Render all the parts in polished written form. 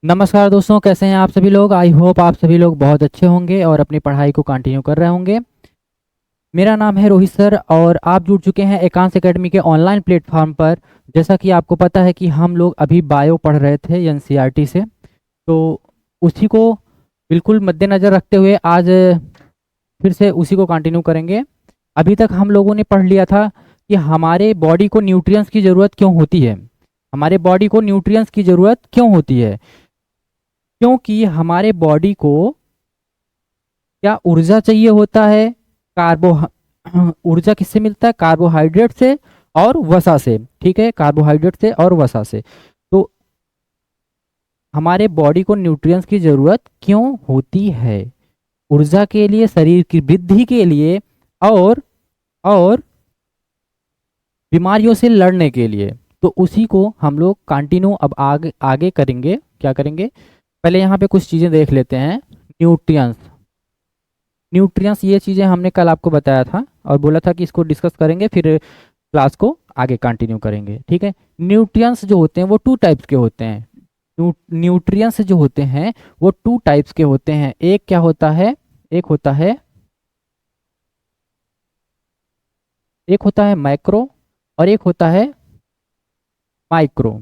नमस्कार दोस्तों, कैसे हैं आप सभी लोग। आई होप आप सभी लोग बहुत अच्छे होंगे और अपनी पढ़ाई को कंटिन्यू कर रहे होंगे। मेरा नाम है रोहित सर और आप जुड़ चुके हैं एकांश एकेडमी के ऑनलाइन प्लेटफॉर्म पर। जैसा कि आपको पता है कि हम लोग अभी बायो पढ़ रहे थे एनसीईआरटी से, तो उसी को बिल्कुल मद्देनज़र रखते हुए आज फिर से उसी को कंटिन्यू करेंगे। अभी तक हम लोगों ने पढ़ लिया था कि हमारे बॉडी को न्यूट्रिएंट्स की ज़रूरत क्यों होती है। हमारे बॉडी को न्यूट्रिएंट्स की ज़रूरत क्यों होती है? क्योंकि हमारे बॉडी को क्या ऊर्जा चाहिए होता है। कार्बो ऊर्जा किससे मिलता है? कार्बोहाइड्रेट से और वसा से। ठीक है, कार्बोहाइड्रेट से और वसा से। तो हमारे बॉडी को न्यूट्रिएंट्स की जरूरत क्यों होती है? ऊर्जा के लिए, शरीर की वृद्धि के लिए और बीमारियों से लड़ने के लिए। तो उसी को हम लोग कंटिन्यू अब आगे आगे करेंगे। क्या करेंगे? पहले यहाँ पे कुछ चीज़ें देख लेते हैं। न्यूट्रिएंट्स न्यूट्रिएंट्स ये चीज़ें हमने कल आपको बताया था और बोला था कि इसको डिस्कस करेंगे, फिर क्लास को आगे कंटिन्यू करेंगे। ठीक है, न्यूट्रिएंट्स जो होते हैं वो टू टाइप्स के होते हैं। न्यूट्रिएंट्स जो होते हैं वो टू टाइप्स के होते हैं। एक क्या होता है? एक होता है मैक्रो और एक होता है माइक्रो।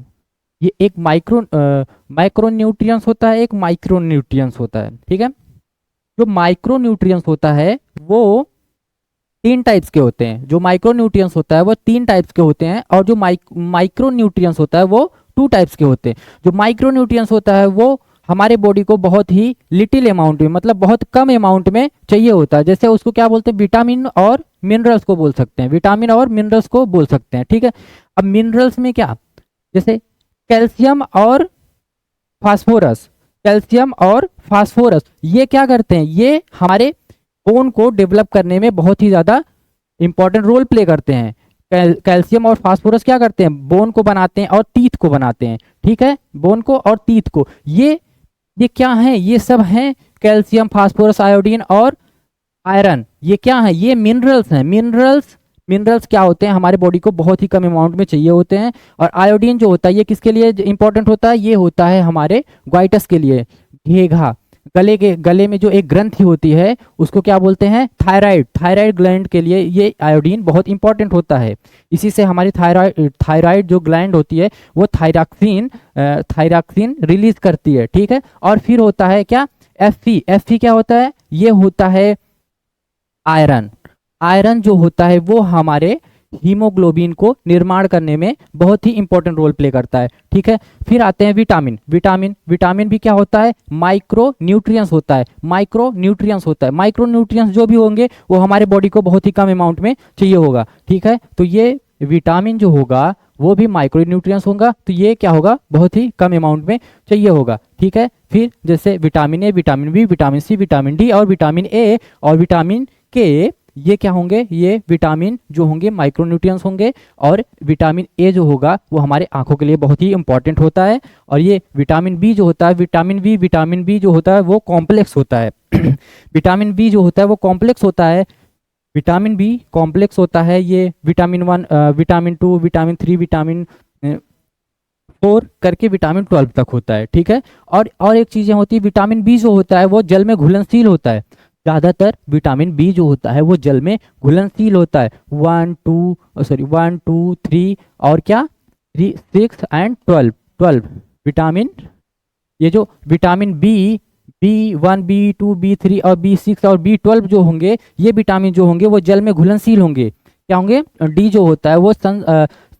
ये एक माइक्रो न्यूट्रिएंट्स होता है, एक माइक्रो न्यूट्रिएंट्स होता है। ठीक है, जो माइक्रो न्यूट्रिएंट्स होता है वो तीन टाइप्स के होते हैं। जो माइक्रो न्यूट्रिएंट्स होता है वो तीन टाइप्स के होते हैं और जो माइक्रो न्यूट्रिएंट्स होता है वो टू टाइप्स के होते हैं। जो माइक्रो न्यूट्रिएंट्स होता है वो हमारे बॉडी को बहुत ही लिटिल अमाउंट में, मतलब बहुत कम अमाउंट में चाहिए होता है। जैसे उसको क्या बोलते हैं? विटामिन और मिनरल्स को बोल सकते हैं। विटामिन और मिनरल्स को बोल सकते हैं। ठीक है, अब मिनरल्स में क्या, जैसे कैल्शियम और फास्फोरस। कैल्शियम और फास्फोरस ये क्या करते हैं? ये हमारे बोन को डेवलप करने में बहुत ही ज़्यादा इंपॉर्टेंट रोल प्ले करते हैं। कैल्शियम और फास्फोरस क्या करते हैं? बोन को बनाते हैं और टीथ को बनाते हैं। ठीक है, बोन को और टीथ को। ये क्या है? ये सब हैं कैल्शियम, फास्फोरस, आयोडीन और आयरन। ये क्या है? ये मिनरल्स हैं। मिनरल्स क्या होते हैं? हमारे बॉडी को बहुत ही कम अमाउंट में चाहिए होते हैं। और आयोडीन जो होता है ये किसके लिए इंपॉर्टेंट होता है? ये होता है हमारे ग्वाइटस के लिए। घेघा, गले में जो एक ग्रंथि होती है उसको क्या बोलते हैं? थायराइड ग्लैंड के लिए ये आयोडीन बहुत इंपॉर्टेंट होता है। इसी से हमारी थायराइड जो ग्लैंड होती है वो थायरॉक्सिन रिलीज करती है। ठीक है, और फिर होता है क्या? एफ क्या होता है? ये होता है आयरन। आयरन जो होता है वो हमारे हीमोग्लोबिन को निर्माण करने में बहुत ही इंपॉर्टेंट रोल प्ले करता है। ठीक है, फिर आते हैं विटामिन भी क्या होता है? माइक्रो न्यूट्रिएंट्स होता है। माइक्रो न्यूट्रिएंट्स जो भी होंगे वो हमारे बॉडी को बहुत ही कम अमाउंट में चाहिए होगा। ठीक है, तो ये विटामिन जो होगा वो भी माइक्रो न्यूट्रिएंट्स होगा, तो ये क्या होगा? बहुत ही कम अमाउंट में चाहिए होगा। ठीक है, फिर जैसे vitamin A, vitamin B, vitamin C, vitamin D और विटामिन ए और विटामिन के, ये क्या होंगे? ये विटामिन जो होंगे माइक्रो न्यूट्रिएंट्स होंगे। और विटामिन ए जो होगा वो हमारे आंखों के लिए बहुत ही इंपॉर्टेंट होता है। और ये विटामिन बी जो होता है, विटामिन बी जो होता है वो कॉम्प्लेक्स होता है। विटामिन बी जो होता है वो कॉम्प्लेक्स होता है। विटामिन बी कॉम्प्लेक्स होता है। ये विटामिन 1, विटामिन 2, विटामिन 3, विटामिन 4 करके विटामिन 12 तक होता है। ठीक है, और एक चीज़ें होती है, विटामिन बी जो होता है वो जल में घुलनशील होता है। ज़्यादातर विटामिन बी जो होता है वो जल में घुलनशील होता है। 1, 2, 3 और क्या, 3, 6 एंड 12 विटामिन। ये जो विटामिन बी 1, बी 2, बी 3 और बी 6 और बी 12 जो होंगे, ये विटामिन जो होंगे वो जल में घुलनशील होंगे। क्या होंगे? डी जो होता है वो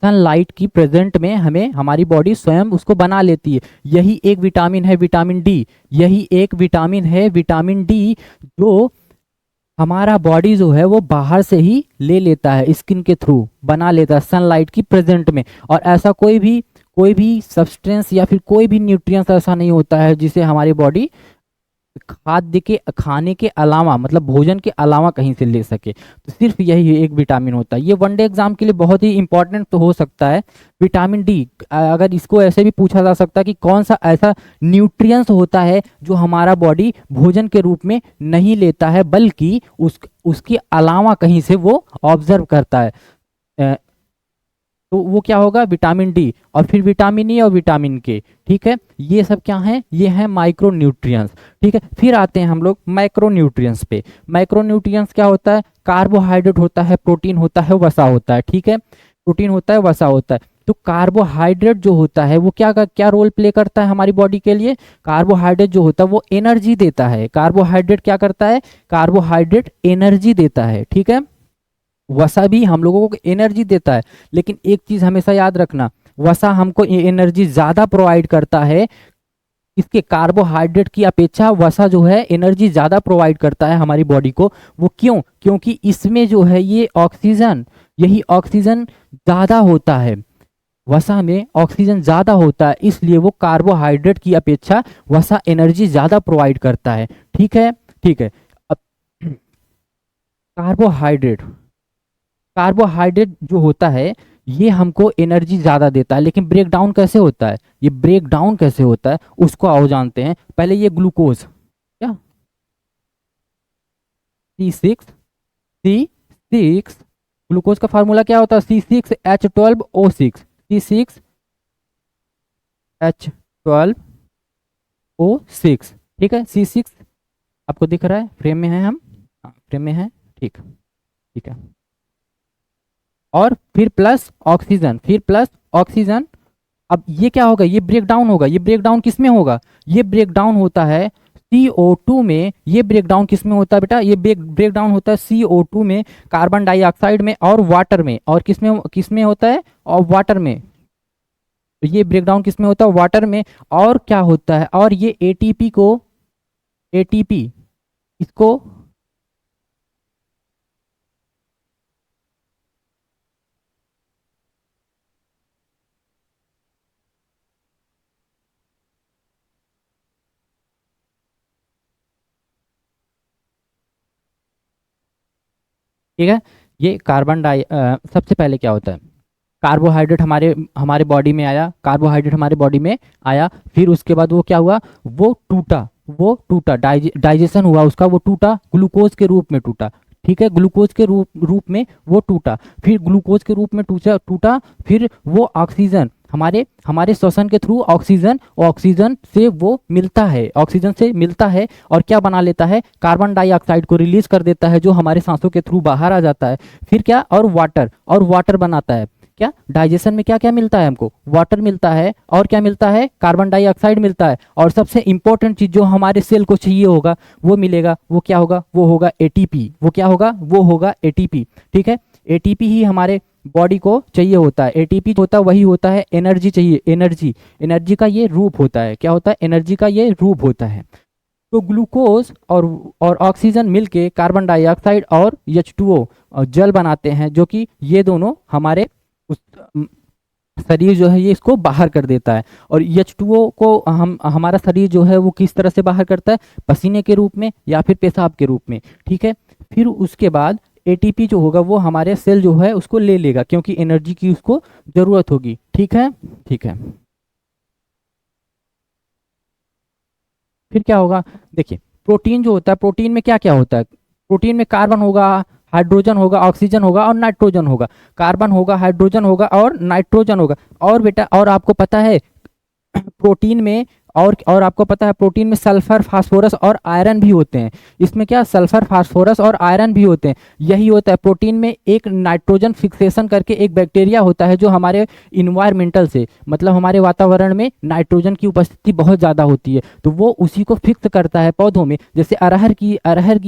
सनलाइट की प्रेजेंट में हमें, हमारी बॉडी स्वयं उसको बना लेती है। यही एक विटामिन है विटामिन डी। विटामिन डी जो हमारा बॉडी जो है वो बाहर से ही ले लेता है, स्किन के थ्रू बना लेता है सनलाइट की प्रेजेंट में। और ऐसा कोई भी सब्सटेंस या फिर कोई भी न्यूट्रिएंट्स ऐसा नहीं होता है जिसे हमारी बॉडी खाद्य के खाने के अलावा, मतलब भोजन के अलावा कहीं से ले सके। तो सिर्फ यही एक विटामिन होता है। ये वनडे एग्जाम के लिए बहुत ही इंपॉर्टेंट तो हो सकता है। विटामिन डी, अगर इसको ऐसे भी पूछा जा सकता है कि कौन सा ऐसा न्यूट्रिएंट्स होता है जो हमारा बॉडी भोजन के रूप में नहीं लेता है बल्कि उसके अलावा कहीं से वो ऑब्जर्व करता है। तो वो क्या होगा, विटामिन डी, और फिर विटामिन ई और विटामिन के। ठीक है, ये सब क्या है, ये है माइक्रो न्यूट्रिएंट्स। ठीक है, फिर आते हैं हम लोग माइक्रो न्यूट्रिएंट्स पे। माइक्रो न्यूट्रिएंट्स क्या होता है, कार्बोहाइड्रेट होता है, प्रोटीन होता है, वसा होता है। ठीक है, प्रोटीन होता है, वसा होता है। तो कार्बोहाइड्रेट जो होता है वो क्या रोल प्ले करता है हमारी बॉडी के लिए। कार्बोहाइड्रेट जो होता है वो एनर्जी देता है। कार्बोहाइड्रेट क्या करता है, कार्बोहाइड्रेट एनर्जी देता है। ठीक है, वसा भी हम लोगों को एनर्जी देता है, लेकिन एक चीज हमेशा याद रखना, वसा हमको एनर्जी ज्यादा प्रोवाइड करता है, इसके कार्बोहाइड्रेट की अपेक्षा वसा जो है एनर्जी ज़्यादा प्रोवाइड करता है हमारी बॉडी को। वो क्यों, क्योंकि इसमें जो है ये ऑक्सीजन, यही ऑक्सीजन ज़्यादा होता है, वसा में ऑक्सीजन ज़्यादा होता है, इसलिए वो कार्बोहाइड्रेट की अपेक्षा वसा एनर्जी ज़्यादा प्रोवाइड करता है। ठीक है, ठीक है। अब कार्बोहाइड्रेट, कार्बोहाइड्रेट जो होता है ये हमको एनर्जी ज़्यादा देता है, लेकिन ब्रेक डाउन कैसे होता है, ये ब्रेक डाउन कैसे होता है उसको आओ जानते हैं। पहले ये ग्लूकोज, क्या C6, ग्लूकोज का फार्मूला क्या होता है, C6H12O6, C6H12O6। ठीक है, C6 आपको दिख रहा है, फ्रेम में है हम, हाँ फ्रेम में है। ठीक, ठीक है, और फिर प्लस ऑक्सीजन, फिर प्लस ऑक्सीजन। अब ये क्या होगा, ये ब्रेक डाउन होगा, ये ब्रेक डाउन किस में होगा, ये ब्रेक डाउन होता है CO2 में। ये ब्रेक डाउन किस में होता है बेटा, ये ब्रेक डाउन होता है CO2 में, कार्बन डाइऑक्साइड में और वाटर में। और किस में होता है, और वाटर में। तो ये ब्रेक डाउन किस में होता है, वाटर में। और क्या होता है, और ये ATP इसको, ठीक है, ये सबसे पहले क्या होता है, कार्बोहाइड्रेट हमारे हमारे बॉडी में आया, कार्बोहाइड्रेट हमारे बॉडी में आया, फिर उसके बाद वो क्या हुआ, वो टूटा डाइजेशन हुआ उसका, वो टूटा, ग्लूकोज के रूप में टूटा। ठीक है, ग्लूकोज के रूप में वो टूटा, फिर ग्लूकोज के रूप में टूटा, फिर वो ऑक्सीजन हमारे हमारे श्वसन के थ्रू ऑक्सीजन से वो मिलता है, ऑक्सीजन से मिलता है, और क्या बना लेता है, कार्बन डाइऑक्साइड को रिलीज कर देता है, जो हमारे सांसों के थ्रू बाहर आ जाता है। फिर क्या, और वाटर बनाता है। क्या डाइजेशन में क्या क्या मिलता है हमको, वाटर मिलता है, और क्या मिलता है, कार्बन डाइऑक्साइड मिलता है, और सबसे इंपॉर्टेंट चीज जो हमारे सेल को चाहिए होगा वो मिलेगा, वो क्या होगा, वो होगा एटीपी। वो क्या होगा, वो होगा एटीपी। ठीक है, एटीपी ही हमारे बॉडी को चाहिए होता है। एटीपी होता है वही होता है एनर्जी चाहिए, एनर्जी का ये रूप होता है। क्या होता है, एनर्जी का ये रूप होता है। तो ग्लूकोज और ऑक्सीजन मिलके कार्बन डाइऑक्साइड और H2O जल बनाते हैं, जो कि ये दोनों हमारे शरीर जो है ये इसको बाहर कर देता है। और H2O को हमारा शरीर जो है वो किस तरह से बाहर करता है, पसीने के रूप में या फिर पेशाब के रूप में। ठीक है, फिर उसके बाद एटीपी जो होगा वो हमारे सेल जो है उसको ले लेगा, क्योंकि एनर्जी की उसको जरूरत होगी। ठीक है, ठीक है। फिर क्या होगा, देखिए प्रोटीन जो होता है, प्रोटीन में क्या क्या होता है, प्रोटीन में कार्बन होगा, हाइड्रोजन होगा, ऑक्सीजन होगा और नाइट्रोजन होगा। कार्बन होगा, हाइड्रोजन होगा और नाइट्रोजन होगा। और बेटा, और आपको पता है प्रोटीन में, और आपको पता है प्रोटीन में सल्फर, फास्फोरस और आयरन भी होते हैं। इसमें क्या, सल्फर, फास्फोरस और आयरन भी होते हैं। यही होता है प्रोटीन में एक नाइट्रोजन फिक्सेशन करके एक बैक्टीरिया होता है, जो हमारे इन्वायरमेंटल से, मतलब हमारे वातावरण में नाइट्रोजन की उपस्थिति बहुत ज़्यादा होती है, तो वो उसी को फिक्स करता है पौधों में। जैसे अरहर की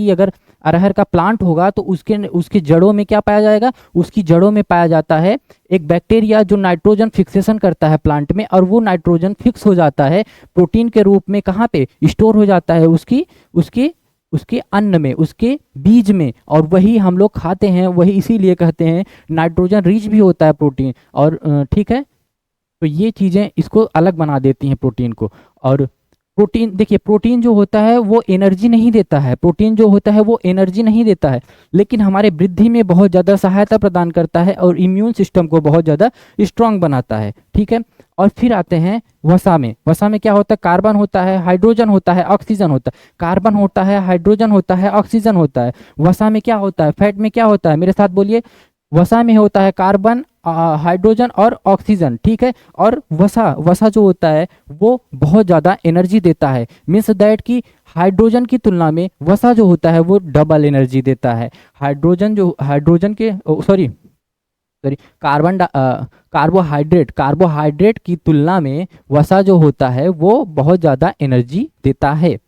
अगर अरहर का प्लांट होगा तो उसके जड़ों में क्या पाया जाएगा, उसकी जड़ों में पाया जाता है एक बैक्टीरिया जो नाइट्रोजन फिक्सेशन करता है प्लांट में, और वो नाइट्रोजन फिक्स हो जाता है प्रोटीन के रूप में, कहाँ पे स्टोर हो जाता है, उसके अन्न में, उसके बीज में, और वही हम लोग खाते हैं। वही इसीलिए कहते हैं नाइट्रोजन रिच भी होता है प्रोटीन। और ठीक है, तो ये चीज़ें इसको अलग बना देती हैं प्रोटीन को। और प्रोटीन, देखिए प्रोटीन जो होता है वो एनर्जी नहीं देता है, प्रोटीन जो होता है वो एनर्जी नहीं देता है, लेकिन हमारे वृद्धि में बहुत ज़्यादा सहायता प्रदान करता है और इम्यून सिस्टम को बहुत ज़्यादा स्ट्रांग बनाता है। ठीक है, और फिर आते हैं वसा में। वसा में क्या होता है, कार्बन होता है, हाइड्रोजन होता है, ऑक्सीजन होता है। कार्बन होता है, हाइड्रोजन होता है, ऑक्सीजन होता है। वसा में क्या होता है, फैट में क्या होता है, मेरे साथ बोलिए। वसा में होता है कार्बन, हाइड्रोजन और ऑक्सीजन, ठीक है। और वसा वसा जो होता है वो बहुत ज़्यादा एनर्जी देता है, मीन्स दैट कि हाइड्रोजन की तुलना में वसा जो होता है वो डबल एनर्जी देता है। हाइड्रोजन के सॉरी सॉरी कार्बोहाइड्रेट की तुलना में वसा जो होता है वो बहुत ज़्यादा एनर्जी देता है,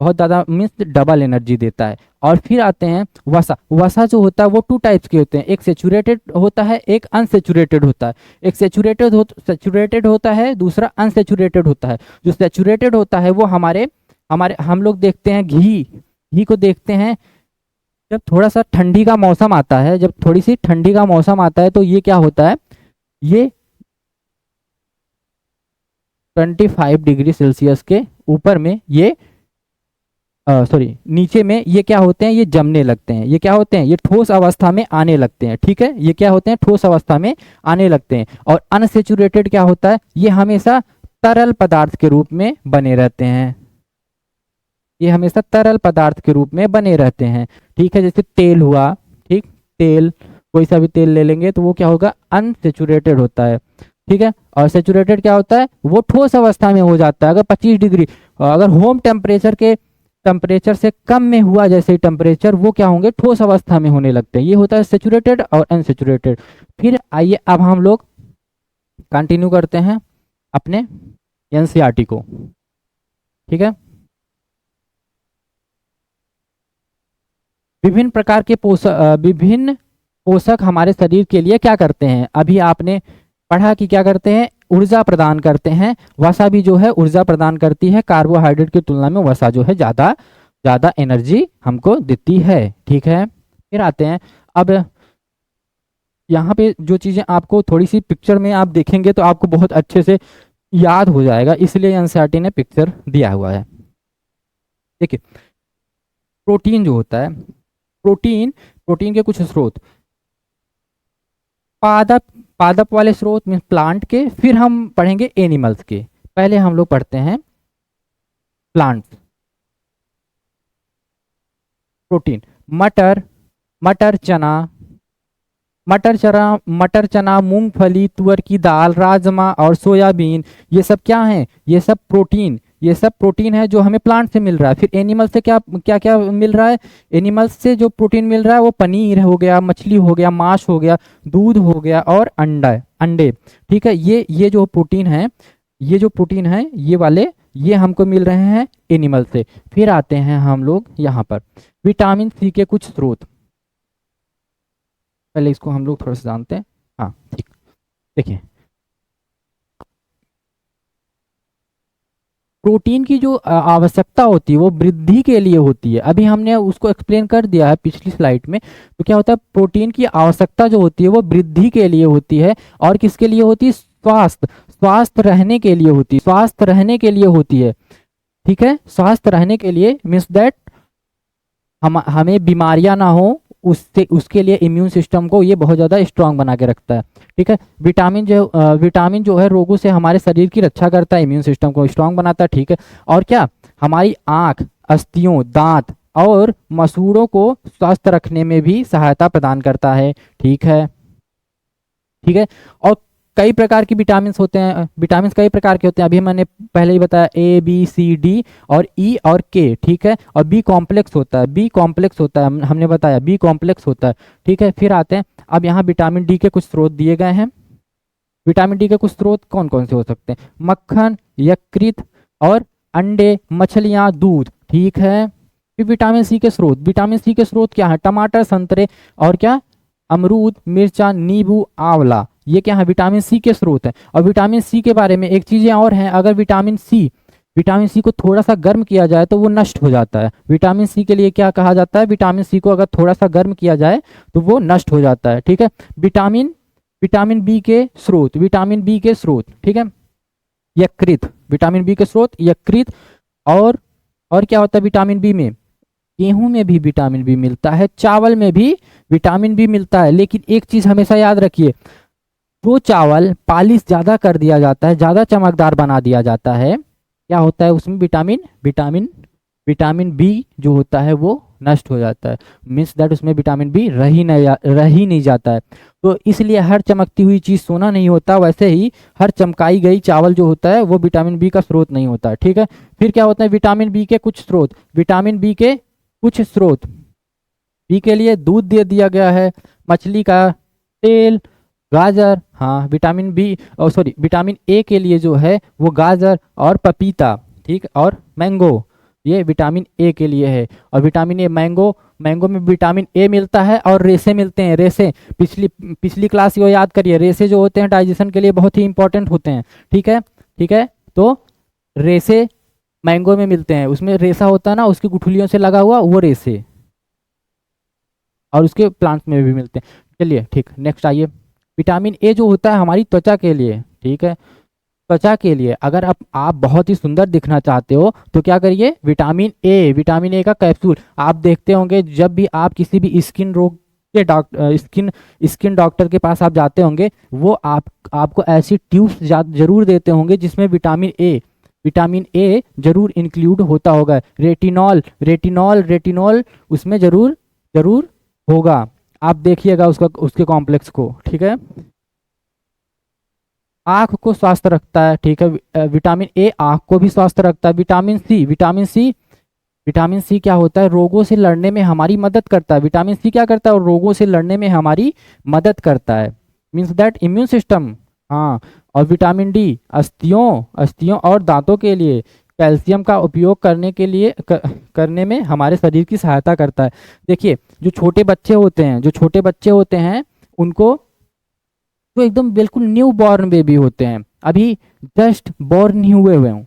बहुत ज़्यादा मीन्स डबल एनर्जी देता है। और फिर आते हैं वसा। वसा जो होता है वो टू टाइप्स के होते हैं, एक सेचुरेटेड होता है, एक अनसेचुरेटेड होता है। एक सेचुरेटेड होता है, दूसरा अनसेचुरेटेड होता है। जो सेचुरेटेड होता है वो हमारे हमारे हम लोग देखते हैं घी को देखते हैं, जब थोड़ा सा ठंडी का मौसम आता है, जब थोड़ी सी ठंडी का मौसम आता है तो ये क्या होता है, ये 25 डिग्री सेल्सियस के ऊपर में ये नीचे में ये क्या होते हैं, ये जमने लगते हैं। ये क्या होते हैं, ये ठोस अवस्था में आने लगते हैं, ठीक है। ये क्या होते हैं, ठोस अवस्था में आने लगते हैं। और अनसेचुरेटेड क्या होता है, ये हमेशा तरल पदार्थ के रूप में बने रहते हैं, ये हमेशा तरल पदार्थ के रूप में बने रहते हैं, ठीक है। जैसे तेल हुआ, ठीक, तेल, कोई सा भी तेल ले लेंगे तो वो क्या होगा, अनसेचुरेटेड होता है, ठीक है। और सेचुरेटेड क्या होता है, वो ठोस अवस्था में हो जाता है। अगर 25 डिग्री, अगर होम टेम्परेचर से कम में हुआ जैसे टेम्परेचर, वो क्या होंगे, ठोस अवस्था में होने लगते हैं। ये होता है सेचुरेटेड और अनसेचुरेटेड। फिर आइए अब हम लोग कंटिन्यू करते हैं अपने एनसीईआरटी को, ठीक है। विभिन्न पोषक हमारे शरीर के लिए क्या करते हैं, अभी आपने पढ़ा कि क्या करते हैं, ऊर्जा प्रदान करते हैं। वसा भी जो है ऊर्जा प्रदान करती है, कार्बोहाइड्रेट की तुलना में वसा जो है ज़्यादा ज़्यादा एनर्जी हमको देती है, ठीक है। फिर आते हैं अब यहाँ पे जो चीज़ें आपको थोड़ी सी पिक्चर में आप देखेंगे तो आपको बहुत अच्छे से याद हो जाएगा, इसलिए एनसीईआरटी ने पिक्चर दिया हुआ है। देखिए, प्रोटीन जो होता है, प्रोटीन के कुछ स्रोत, पादप वाले स्रोत मीन्स प्लांट के, फिर हम पढ़ेंगे एनिमल्स के। पहले हम लोग पढ़ते हैं प्लांट्स। प्रोटीन, मटर चना, मूंगफली, तुअर की दाल, राजमा और सोयाबीन, ये सब क्या हैं, ये सब प्रोटीन है जो हमें प्लांट से मिल रहा है। फिर एनिमल से क्या क्या क्या मिल रहा है, एनिमल्स से जो प्रोटीन मिल रहा है वो पनीर हो गया, मछली हो गया, मांस हो गया, दूध हो गया और अंडे, ठीक है। ये जो प्रोटीन है ये वाले ये हमको मिल रहे हैं एनिमल से। फिर आते हैं हम लोग यहाँ पर विटामिन सी के कुछ स्रोत। पहले इसको हम लोग थोड़ा सा जानते हैं, हाँ ठीक। देखिए, प्रोटीन की जो आवश्यकता होती है वो वृद्धि के लिए होती है। अभी हमने उसको एक्सप्लेन कर दिया है पिछली स्लाइड में। तो क्या होता है, प्रोटीन की आवश्यकता जो होती है वो वृद्धि के लिए होती है। और किसके लिए होती है, स्वस्थ रहने के लिए होती है, ठीक है। स्वस्थ रहने के लिए मीन्स दैट हमें बीमारियां ना हो, उसके लिए इम्यून सिस्टम को ये बहुत ज़्यादा स्ट्रांग बना के रखता है, ठीक है। विटामिन जो है रोगों से हमारे शरीर की रक्षा करता है, इम्यून सिस्टम को स्ट्रांग बनाता है, ठीक है। और क्या, हमारी आँख, अस्थियों, दांत और मसूड़ों को स्वस्थ रखने में भी सहायता प्रदान करता है, ठीक है, ठीक है। और कई प्रकार की विटामिन्स होते हैं, विटामिन्स कई प्रकार के होते हैं, अभी मैंने पहले ही बताया ए बी सी डी और ई और के, ठीक है। और बी कॉम्प्लेक्स होता है, हमने बताया बी कॉम्प्लेक्स होता है, ठीक है। फिर आते हैं अब यहाँ विटामिन डी के कुछ स्रोत दिए गए हैं। विटामिन डी के कुछ स्रोत कौन कौन से हो सकते हैं, मक्खन, यकृत और अंडे, मछलियाँ, दूध, ठीक है। फिर विटामिन सी के स्रोत क्या है, टमाटर, संतरे और क्या, अमरूद, मिर्चा, नींबू, आंवला, ये क्या है, विटामिन सी के स्रोत है। और विटामिन सी के बारे में एक चीज़ें और हैं, अगर विटामिन सी को थोड़ा सा गर्म किया जाए तो वो नष्ट हो जाता है। विटामिन सी के लिए क्या कहा जाता है, विटामिन सी को अगर थोड़ा सा गर्म किया जाए तो वो नष्ट हो जाता है, ठीक है। विटामिन बी के स्रोत, ठीक है, यकृत, विटामिन बी के स्रोत यकृत। और क्या होता है विटामिन बी में, गेहूं में भी विटामिन बी मिलता है, चावल में भी विटामिन बी मिलता है। लेकिन एक चीज़ हमेशा याद रखिए, जो चावल पॉलिश ज़्यादा कर दिया जाता है, ज़्यादा चमकदार बना दिया जाता है, क्या होता है उसमें विटामिन बी जो होता है वो नष्ट हो जाता है, मीन्स दैट उसमें विटामिन बी रह ही नहीं जाता है। तो इसलिए हर चमकती हुई चीज़ सोना नहीं होता, वैसे ही हर चमकाई गई चावल जो होता है वो विटामिन बी का स्रोत नहीं होता, ठीक है। फिर क्या होता है, विटामिन बी के कुछ स्रोत, विटामिन बी के कुछ स्रोत, बी के लिए दूध दे दिया गया है, मछली का तेल, गाजर, हाँ विटामिन बी और सॉरी विटामिन ए के लिए जो है वो गाजर और पपीता, ठीक, और मैंगो, ये विटामिन ए के लिए है। और विटामिन ए, मैंगो, मैंगो में विटामिन ए मिलता है और रेसे मिलते हैं, रेसे, पिछली पिछली क्लास को याद करिए, रेसे जो होते हैं डाइजेशन के लिए बहुत ही इंपॉर्टेंट होते हैं, ठीक है, ठीक है। तो रेसे मैंगो में मिलते हैं, उसमें रेसा होता है ना, उसकी गुठलियों से लगा हुआ वो रेसे, और उसके प्लांट्स में भी मिलते हैं। चलिए ठीक, नेक्स्ट आइए। विटामिन ए जो होता है हमारी त्वचा के लिए, ठीक है, त्वचा के लिए अगर आप बहुत ही सुंदर दिखना चाहते हो तो क्या करिए, विटामिन ए, विटामिन ए का कैप्सूल आप देखते होंगे जब भी आप किसी भी स्किन रोग के डॉक्टर स्किन डॉक्टर के पास आप जाते होंगे, वो आपको ऐसी ट्यूब्स जरूर देते होंगे जिसमें विटामिन ए जरूर इंक्लूड होता होगा, रेटिनॉल रेटिनॉल रेटिनॉल उसमें जरूर जरूर होगा, आप देखिएगा उसका उसके कॉम्प्लेक्स को, ठीक है। आंख को स्वस्थ रखता है, ठीक है, विटामिन ए आंख को भी स्वस्थ रखता है। विटामिन सी, विटामिन सी क्या होता है, रोगों से लड़ने में हमारी मदद करता है। विटामिन सी क्या करता है, और रोगों से लड़ने में हमारी मदद करता है, मीन्स दैट इम्यून सिस्टम, हाँ। और विटामिन डी अस्थियों और दांतों के लिए, कैल्शियम का उपयोग करने के लिए करने में हमारे शरीर की सहायता करता है। देखिए जो छोटे बच्चे होते हैं उनको, जो एकदम बिल्कुल न्यू बॉर्न बेबी होते हैं, अभी जस्ट बॉर्न ही हुए हों,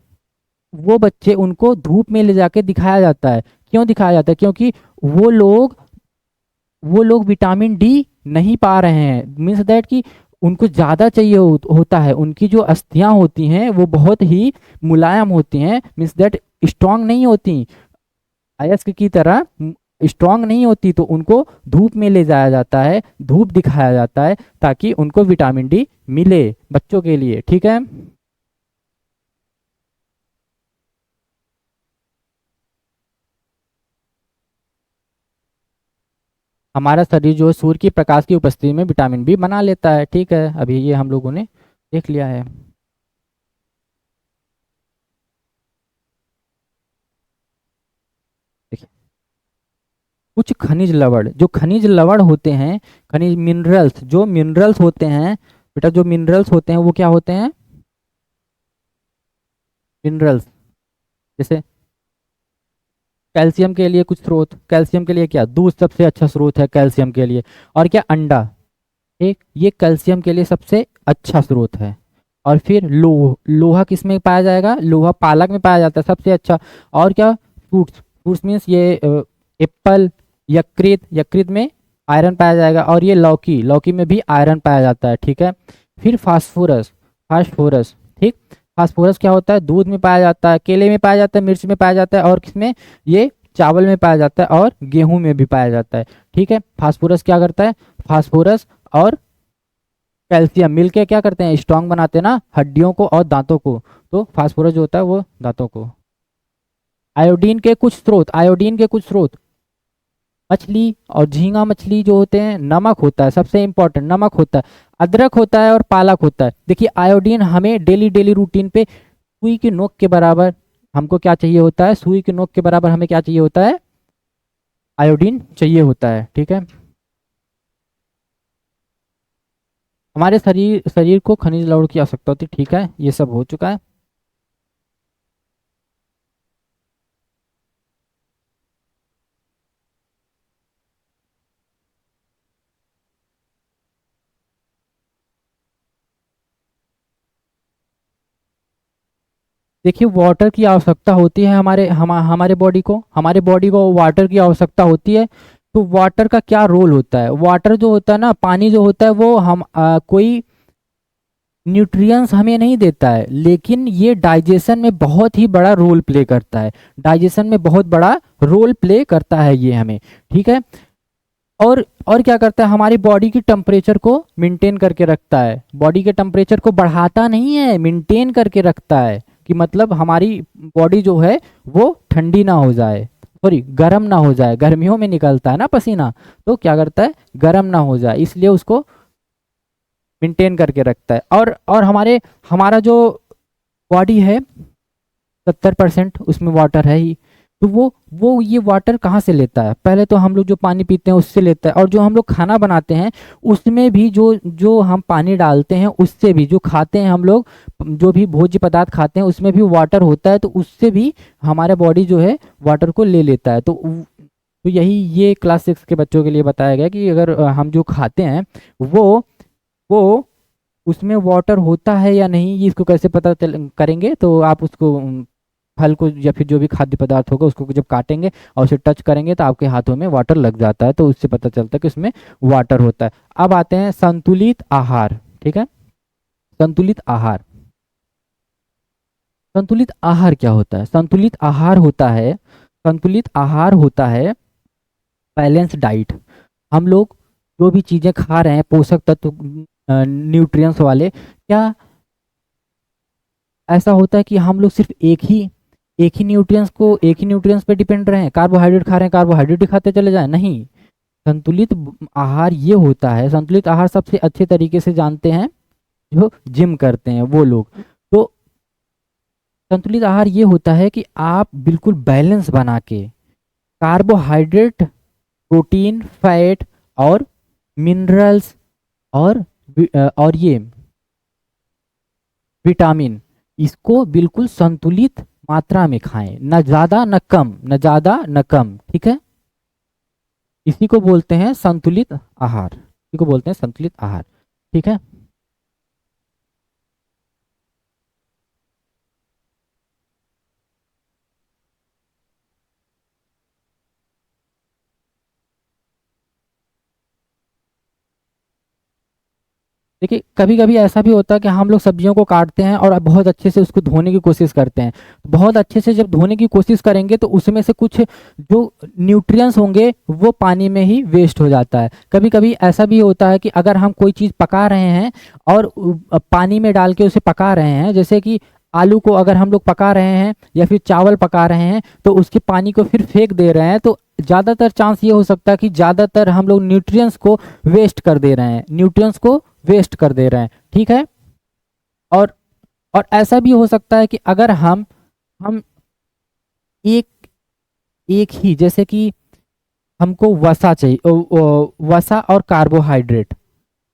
वो बच्चे, उनको धूप में ले जाके दिखाया जाता है। क्यों दिखाया जाता है, क्योंकि वो लोग विटामिन डी नहीं पा रहे हैं, मीन्स दैट कि उनको ज़्यादा चाहिए होता है, उनकी जो अस्थियां होती हैं वो बहुत ही मुलायम होती हैं, मीन्स दैट स्ट्रांग नहीं होती, अयस्क की तरह स्ट्रांग नहीं होती, तो उनको धूप में ले जाया जाता है, धूप दिखाया जाता है ताकि उनको विटामिन डी मिले बच्चों के लिए, ठीक है। हमारा शरीर जो है सूर्य की प्रकाश की उपस्थिति में विटामिन बी बना लेता है, ठीक है, अभी ये हम लोगों ने देख लिया है। देखिए कुछ खनिज लवण होते हैं, खनिज मिनरल्स, जो मिनरल्स होते हैं बेटा, जो मिनरल्स होते हैं वो क्या होते हैं, मिनरल्स, जैसे कैल्शियम के लिए कुछ स्रोत, कैल्शियम के लिए क्या, दूध सबसे अच्छा स्रोत है कैल्शियम के लिए, और क्या, अंडा, एक ये कैल्शियम के लिए सबसे अच्छा स्रोत है। और फिर लोहा किस में पाया जाएगा, लोहा पालक में पाया जाता है सबसे अच्छा। और क्या, फ्रूट्स मीन्स ये एप्पल, यकृत में आयरन पाया जाएगा, और ये लौकी में भी आयरन पाया जाता है, ठीक है। फिर फास्फोरस, ठीक, फास्फोरस क्या होता है, दूध में पाया जाता है, केले में पाया जाता है, मिर्च में पाया जाता है, और किसमें, ये चावल में पाया जाता है और गेहूं में भी पाया जाता है, ठीक है। फास्फोरस क्या करता है, फास्फोरस और कैल्शियम मिलके क्या करते हैं, स्ट्रांग बनाते हैं ना हड्डियों को और दांतों को, तो फास्फोरस जो होता है वो दांतों को। आयोडीन के कुछ स्रोत, मछली और झींगा मछली जो होते हैं, नमक होता है, सबसे इंपॉर्टेंट नमक होता है, अदरक होता है और पालक होता है। देखिए आयोडीन हमें डेली डेली रूटीन पे सुई की नोक के बराबर हमको क्या चाहिए होता है, सुई की नोक के बराबर हमें क्या चाहिए होता है, आयोडीन चाहिए होता है, ठीक है। हमारे शरीर शरीर को खनिज लवण की आवश्यकता होती है, ठीक है, ये सब हो चुका है। देखिए वाटर की आवश्यकता होती है हमारे बॉडी को वाटर की आवश्यकता होती है। तो वाटर का क्या रोल होता है, वाटर जो होता है ना, पानी जो होता है वो कोई न्यूट्रिएंट्स हमें नहीं देता है, लेकिन ये डाइजेशन में बहुत ही बड़ा रोल प्ले करता है, डाइजेशन में बहुत बड़ा रोल प्ले करता है ये हमें, ठीक है। और क्या करता है, हमारी बॉडी की टेम्परेचर को मेंटेन करके रखता है, बॉडी के टेम्परेचर को बढ़ाता नहीं है, मेंटेन करके रखता है, कि मतलब हमारी बॉडी जो है वो ठंडी ना हो जाए, सॉरी गर्म ना हो जाए, गर्मियों में निकलता है ना पसीना, तो क्या करता है, गर्म ना हो जाए, इसलिए उसको मेंटेन करके रखता है। और हमारा जो बॉडी है 70% उसमें वाटर है ही, तो वो ये वाटर कहाँ से लेता है, पहले तो हम लोग जो पानी पीते हैं उससे लेता है, और जो हम लोग खाना बनाते हैं उसमें भी जो जो हम पानी डालते हैं उससे भी, जो खाते हैं हम लोग, जो भी भोज्य पदार्थ खाते हैं उसमें भी वाटर होता है, तो उससे भी हमारा बॉडी जो है वाटर को ले लेता है। तो यही ये क्लास 6 के बच्चों के लिए बताया गया कि अगर हम जो खाते हैं वो वो उसमें वाटर होता है या नहीं, ये इसको कैसे पता चल करेंगे, तो आप उसको फल को या फिर जो भी खाद्य पदार्थ होगा उसको जब काटेंगे और उसे टच करेंगे तो आपके हाथों में वाटर लग जाता है, तो उससे पता चलता है कि उसमें वाटर होता है। अब आते हैं संतुलित आहार। ठीक है, संतुलित आहार। संतुलित आहार क्या होता है? संतुलित आहार होता है बैलेंस डाइट। हम लोग जो भी चीजें खा रहे हैं पोषक तत्व, न्यूट्रिएंट्स वाले, क्या ऐसा होता है कि हम लोग सिर्फ एक ही न्यूट्रिएंट्स पे डिपेंड रहे हैं, कार्बोहाइड्रेट खा रहे हैं कार्बोहाइड्रेट ही खाते चले जाएं? नहीं, संतुलित आहार ये होता है, संतुलित आहार सबसे अच्छे तरीके से जानते हैं जो जिम करते हैं वो लोग। तो संतुलित आहार ये होता है कि आप बिल्कुल बैलेंस बना के कार्बोहाइड्रेट, प्रोटीन, फैट और मिनरल्स और और ये विटामिन, इसको बिल्कुल संतुलित मात्रा में खाएं, न ज़्यादा न कम, न ज़्यादा न कम। ठीक है, इसी को बोलते हैं संतुलित आहार, इसी को बोलते हैं संतुलित आहार। ठीक है, देखिए कभी कभी ऐसा भी होता है कि हम लोग सब्जियों को काटते हैं और बहुत अच्छे से उसको धोने की कोशिश करते हैं, बहुत अच्छे से जब धोने की कोशिश करेंगे तो उसमें से कुछ जो न्यूट्रिएंट्स होंगे वो पानी में ही वेस्ट हो जाता है। कभी कभी ऐसा भी होता है कि अगर हम कोई चीज़ पका रहे हैं और पानी में डाल के उसे पका रहे हैं, जैसे कि आलू को अगर हम लोग पका रहे हैं या फिर चावल पका रहे हैं, तो उसके पानी को फिर फेंक दे रहे हैं, तो ज़्यादातर चांस ये हो सकता है कि ज़्यादातर हम लोग न्यूट्रिएंट्स को वेस्ट कर दे रहे हैं, न्यूट्रिएंट्स को वेस्ट कर दे रहे हैं। ठीक है, और और ऐसा भी हो सकता है कि अगर हम एक एक ही, जैसे कि हमको वसा चाहिए, वसा और कार्बोहाइड्रेट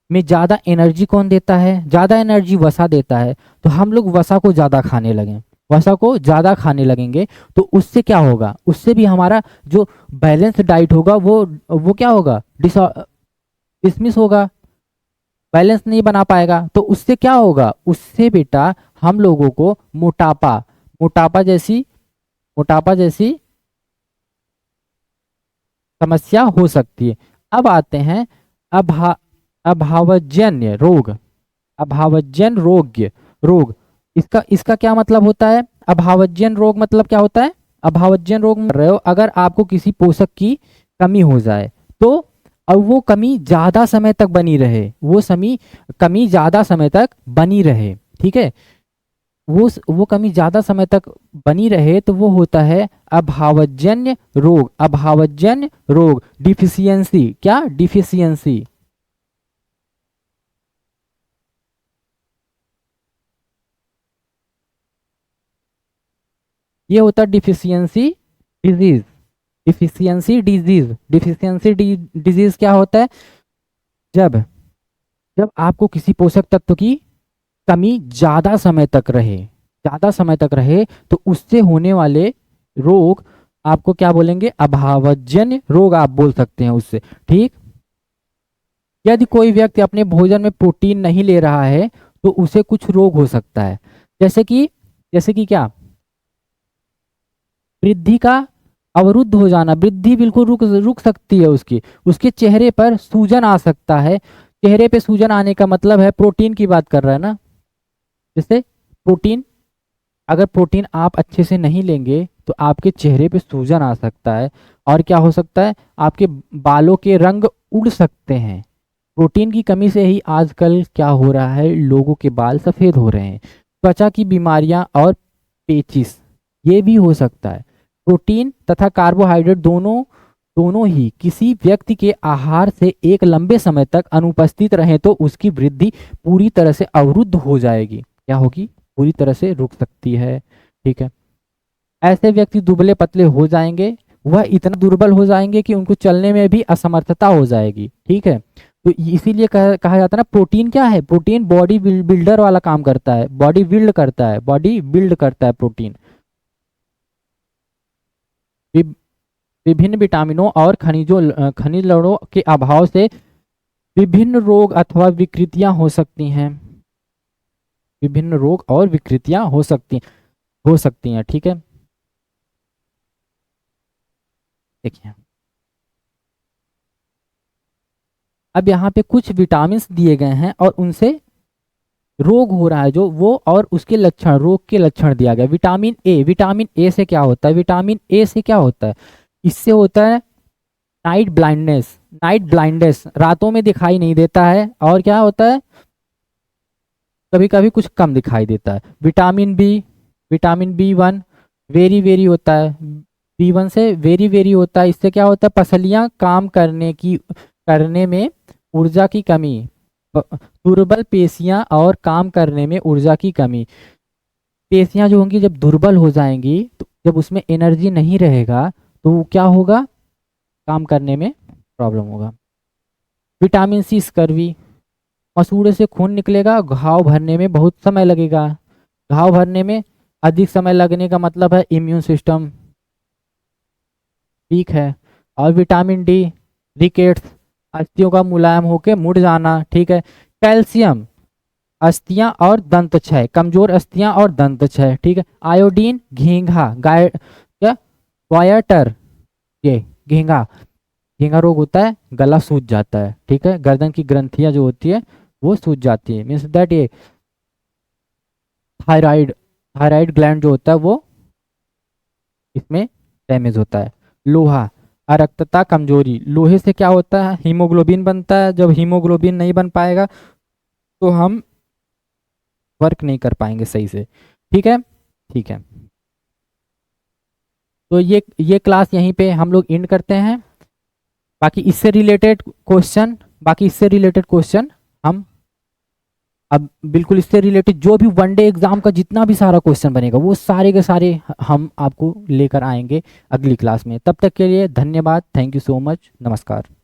में ज़्यादा एनर्जी कौन देता है? ज़्यादा एनर्जी वसा देता है, तो हम लोग वसा को ज़्यादा खाने लगें, वसा को ज़्यादा खाने लगेंगे, तो उससे क्या होगा, उससे भी हमारा जो बैलेंस डाइट होगा वो क्या होगा, डिसमिस होगा, बैलेंस नहीं बना पाएगा। तो उससे क्या होगा, उससे बेटा हम लोगों को मोटापा मोटापा जैसी मोटापा जैसी समस्या हो सकती है। अब आते हैं अभा अभावजन्य रोग। अभावजन्य रोग, इसका इसका क्या मतलब होता है? अभावजन्य रोग मतलब क्या होता है? अभावजन्य रोग में रहे हो, अगर आपको किसी पोषक की कमी हो जाए तो, और वो कमी ज़्यादा समय तक बनी रहे, कमी ज़्यादा समय तक बनी रहे, ठीक है, वो कमी ज़्यादा समय तक बनी रहे, तो वो होता है अभावजन्य रोग। अभावजन्य रोग, डिफिशियंसी, क्या? डिफिशियंसी। ये होता है डिफिशियंसी डिजीज। डिफिशियंसी डिजीज क्या होता है? जब जब आपको किसी पोषक तत्व की कमी ज़्यादा समय तक रहे, तो उससे होने वाले रोग आपको क्या बोलेंगे? अभावजन्य रोग आप बोल सकते हैं उससे। ठीक, यदि कोई व्यक्ति अपने भोजन में प्रोटीन नहीं ले रहा है तो उसे कुछ रोग हो सकता है, जैसे कि क्या? वृद्धि का अवरुद्ध हो जाना, वृद्धि बिल्कुल रुक सकती है उसकी, उसके चेहरे पर सूजन आ सकता है। चेहरे पे सूजन आने का मतलब है, प्रोटीन की बात कर रहा है ना, जैसे प्रोटीन, अगर प्रोटीन आप अच्छे से नहीं लेंगे तो आपके चेहरे पे सूजन आ सकता है। और क्या हो सकता है? आपके बालों के रंग उड़ सकते हैं। प्रोटीन की कमी से ही आजकल क्या हो रहा है, लोगों के बाल सफ़ेद हो रहे हैं। त्वचा की बीमारियां और पेचिस, ये भी हो सकता है। प्रोटीन तथा कार्बोहाइड्रेट दोनों ही किसी व्यक्ति के आहार से एक लंबे समय तक अनुपस्थित रहे तो उसकी वृद्धि पूरी तरह से अवरुद्ध हो जाएगी। क्या होगी? पूरी तरह से रुक सकती है। ठीक है, ऐसे व्यक्ति दुबले पतले हो जाएंगे, वह इतना दुर्बल हो जाएंगे कि उनको चलने में भी असमर्थता हो जाएगी। ठीक है, तो इसीलिए कहा जाता है ना, प्रोटीन क्या है? प्रोटीन बॉडी बिल्डर वाला काम करता है, बॉडी बिल्ड करता है, बॉडी बिल्ड करता है प्रोटीन। विभिन्न विटामिनों और खनिज लवणों के अभाव से विभिन्न रोग अथवा विकृतियां हो सकती हैं। विभिन्न रोग और विकृतियां हो सकती हैं। ठीक है, देखिए अब यहाँ पे कुछ विटामिन दिए गए हैं और उनसे रोग हो रहा है जो वो, और उसके लक्षण, रोग के लक्षण दिया गया। विटामिन ए से क्या होता है? विटामिन ए से क्या होता है? इससे होता है नाइट ब्लाइंडनेस, रातों में दिखाई नहीं देता है। और क्या होता है? कभी कभी कुछ कम दिखाई देता है। विटामिन बी वन वेरी होता है, B1 से वेरी होता है। इससे क्या होता है? पसलियां काम करने में ऊर्जा की कमी, दुर्बल पेशियां और काम करने में ऊर्जा की कमी। पेशियां जो होंगी जब दुर्बल हो जाएंगी, तो जब उसमें एनर्जी नहीं रहेगा तो क्या होगा? काम करने में प्रॉब्लम होगा। विटामिन सी स्कर्वी, मसूड़े से खून निकलेगा, घाव भरने में बहुत समय लगेगा। घाव भरने में अधिक समय लगने का मतलब है इम्यून सिस्टम वीक है। और विटामिन डी रिकेट्स, अस्थियों का मुलायम होकर मुड़ जाना। ठीक है, कैल्शियम, अस्थियां और दंत क्षय, कमजोर अस्थियां और दंत क्षय। ठीक है, आयोडीन, घींघा, ग्वायटर, ये घींघा रोग होता है, गला सूज जाता है। ठीक है, गर्दन की ग्रंथियां जो होती है वो सूज जाती है। मीन्स दैट ये थायराइड ग्लैंड जो होता है वो इसमें डैमेज होता है। लोहा, अरक्तता, कमजोरी, लोहे से क्या होता है? हीमोग्लोबिन बनता है। जब हीमोग्लोबिन नहीं बन पाएगा तो हम वर्क नहीं कर पाएंगे सही से। ठीक है, ठीक है, तो ये क्लास यहीं पे हम लोग एंड करते हैं। बाकी इससे रिलेटेड क्वेश्चन हम अब बिल्कुल इससे रिलेटेड जो भी वनडे एग्जाम का जितना भी सारा क्वेश्चन बनेगा वो सारे के सारे हम आपको लेकर आएंगे अगली क्लास में। तब तक के लिए धन्यवाद। Thank you so much. नमस्कार।